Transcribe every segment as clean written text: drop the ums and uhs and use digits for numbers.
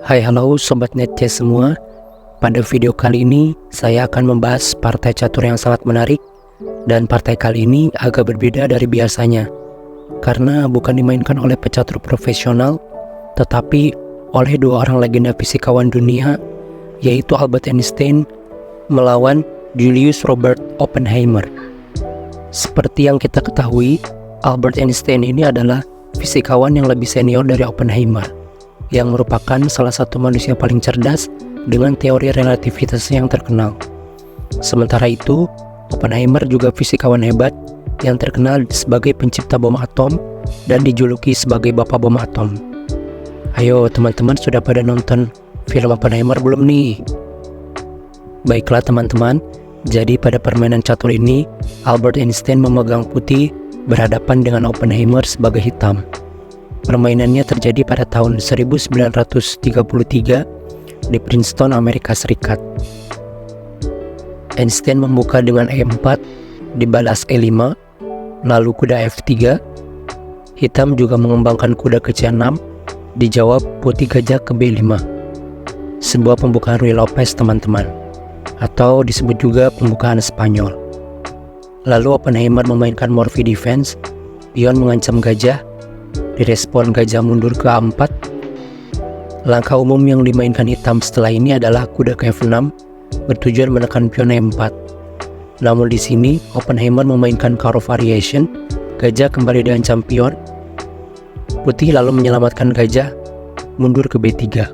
Hai halo Sobat Netce semua. Pada video kali ini saya akan membahas partai catur yang sangat menarik. Dan partai kali ini agak berbeda dari biasanya, karena bukan dimainkan oleh pecatur profesional, tetapi oleh dua orang legenda fisikawan dunia, yaitu Albert Einstein melawan Julius Robert Oppenheimer. Seperti yang kita ketahui, Albert Einstein ini adalah fisikawan yang lebih senior dari Oppenheimer, yang merupakan salah satu manusia paling cerdas dengan teori relativitas yang terkenal. Sementara itu, Oppenheimer juga fisikawan hebat yang terkenal sebagai pencipta bom atom dan dijuluki sebagai bapak bom atom. Ayo teman-teman, sudah pada nonton film Oppenheimer belum nih? Baiklah teman-teman, jadi pada permainan catur ini Albert Einstein memegang putih berhadapan dengan Oppenheimer sebagai hitam. Permainannya terjadi pada tahun 1933 di Princeton, Amerika Serikat. Einstein membuka dengan E4, dibalas E5, lalu kuda F3. Hitam juga mengembangkan kuda ke C6, dijawab putih gajah ke B5. Sebuah pembukaan Ruy Lopez teman-teman, atau disebut juga pembukaan Spanyol. Lalu Oppenheimer memainkan Morphy Defense, pion mengancam gajah, direspon gajah mundur ke A4. Langkah umum yang dimainkan hitam setelah ini adalah kuda ke F6 bertujuan menekan pion E4. Namun di sini Oppenheimer memainkan Caro Variation, gajah kembali diancam pion. Putih lalu menyelamatkan gajah, mundur ke B3.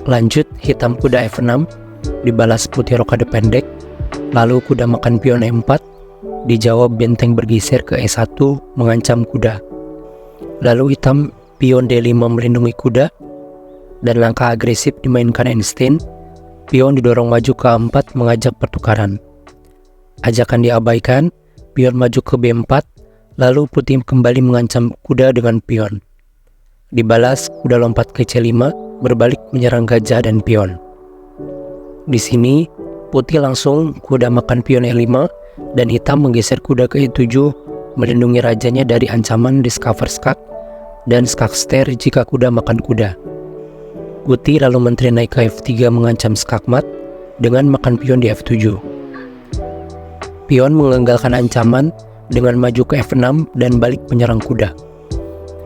Lanjut hitam kuda F6, dibalas putih rokade pendek, lalu kuda makan pion E4, dijawab benteng bergeser ke E1 mengancam kuda. Lalu hitam pion D5 melindungi kuda, dan langkah agresif dimainkan Einstein. Pion didorong maju ke A4 mengajak pertukaran. Ajakan diabaikan, pion maju ke B4, lalu putih kembali mengancam kuda dengan pion. Dibalas kuda lompat ke C5, berbalik menyerang gajah dan pion. Di sini putih langsung kuda makan pion E5 dan hitam menggeser kuda ke E7 melindungi rajanya dari ancaman discover skak dan skakster jika kuda makan kuda. Putih lalu menteri naik ke F3 mengancam skakmat dengan makan pion di F7. Pion menggagalkan ancaman dengan maju ke F6 dan balik menyerang kuda.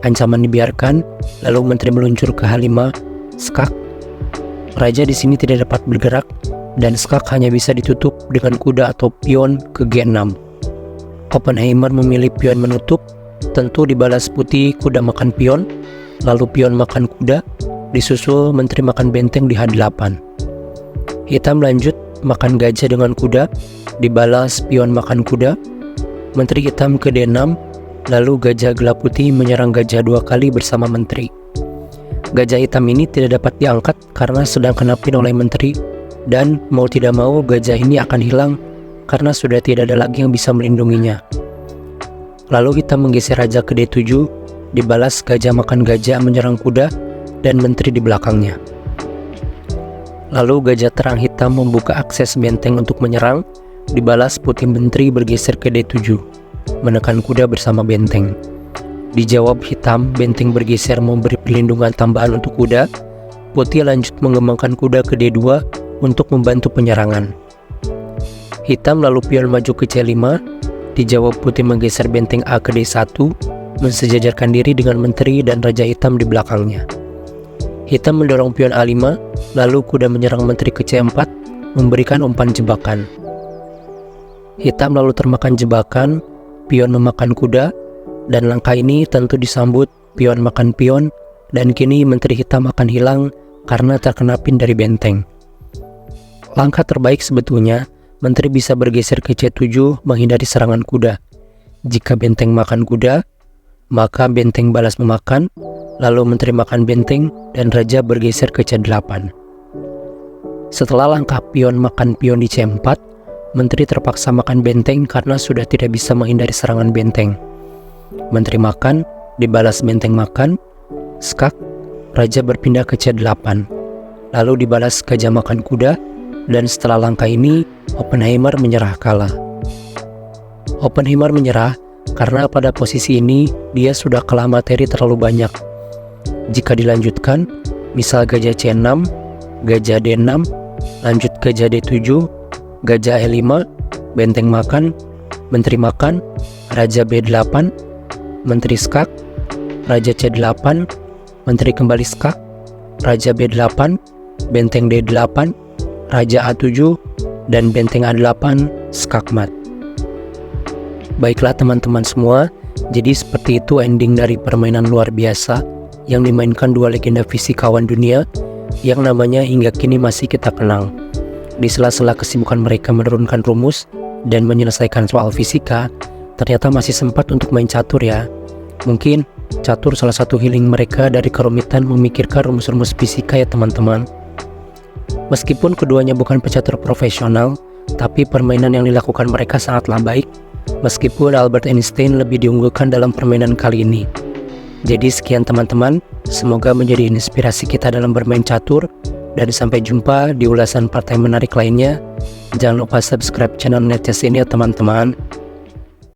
Ancaman dibiarkan, lalu menteri meluncur ke H5 skak. Raja di sini tidak dapat bergerak dan skak hanya bisa ditutup dengan kuda atau pion ke G6. Oppenheimer memilih pion menutup, tentu dibalas putih kuda makan pion, lalu pion makan kuda, disusul menteri makan benteng di H8. Hitam lanjut makan gajah dengan kuda, dibalas pion makan kuda, menteri hitam ke D6, lalu gajah gelap putih menyerang gajah 2 kali bersama menteri. Gajah hitam ini tidak dapat diangkat karena sedang kena pin oleh menteri, dan mau tidak mau gajah ini akan hilang karena sudah tidak ada lagi yang bisa melindunginya. Lalu hitam menggeser raja ke D7, dibalas gajah makan gajah menyerang kuda dan menteri di belakangnya. Lalu gajah terang hitam membuka akses benteng untuk menyerang, dibalas putih menteri bergeser ke D7, menekan kuda bersama benteng. Dijawab hitam, benteng bergeser memberi perlindungan tambahan untuk kuda. Putih lanjut mengembangkan kuda ke D2 untuk membantu penyerangan. Hitam lalu pion maju ke C5, dijawab putih menggeser benteng A ke D1, mensejajarkan diri dengan menteri dan raja hitam di belakangnya. Hitam mendorong pion A5, lalu kuda menyerang menteri ke C4, memberikan umpan jebakan. Hitam lalu termakan jebakan, pion memakan kuda, dan langkah ini tentu disambut pion makan pion, dan kini menteri hitam akan hilang karena terkena pin dari benteng. Langkah terbaik sebetulnya, menteri bisa bergeser ke C7 menghindari serangan kuda. Jika benteng makan kuda, maka benteng balas memakan, lalu menteri makan benteng dan raja bergeser ke C8. Setelah langkah pion makan pion di C4, menteri terpaksa makan benteng karena sudah tidak bisa menghindari serangan benteng. Menteri makan, dibalas benteng makan, skak, raja berpindah ke C8, lalu dibalas gajah makan kuda, dan setelah langkah ini Oppenheimer menyerah kalah. Oppenheimer menyerah karena pada posisi ini dia sudah kalah materi terlalu banyak. Jika dilanjutkan, Misal gajah C6, gajah D6, lanjut gajah D7, gajah E5, benteng makan, menteri makan, raja B8, menteri skak, raja C8, menteri kembali skak, raja B8, benteng D8, raja A7, dan benteng A8 skak mat. Baiklah teman-teman semua, jadi seperti itu ending dari permainan luar biasa yang dimainkan dua legenda fisikawan dunia yang namanya hingga kini masih kita kenang. Di sela-sela kesibukan mereka menurunkan rumus dan menyelesaikan soal fisika, ternyata masih sempat untuk main catur ya. Mungkin catur salah satu healing mereka dari kerumitan memikirkan rumus-rumus fisika ya teman-teman. Meskipun keduanya bukan pecatur profesional, tapi permainan yang dilakukan mereka sangatlah baik, meskipun Albert Einstein lebih diunggulkan dalam permainan kali ini. Jadi sekian teman-teman, semoga menjadi inspirasi kita dalam bermain catur, dan sampai jumpa di ulasan partai menarik lainnya. Jangan lupa subscribe channel Netchess ini ya teman-teman.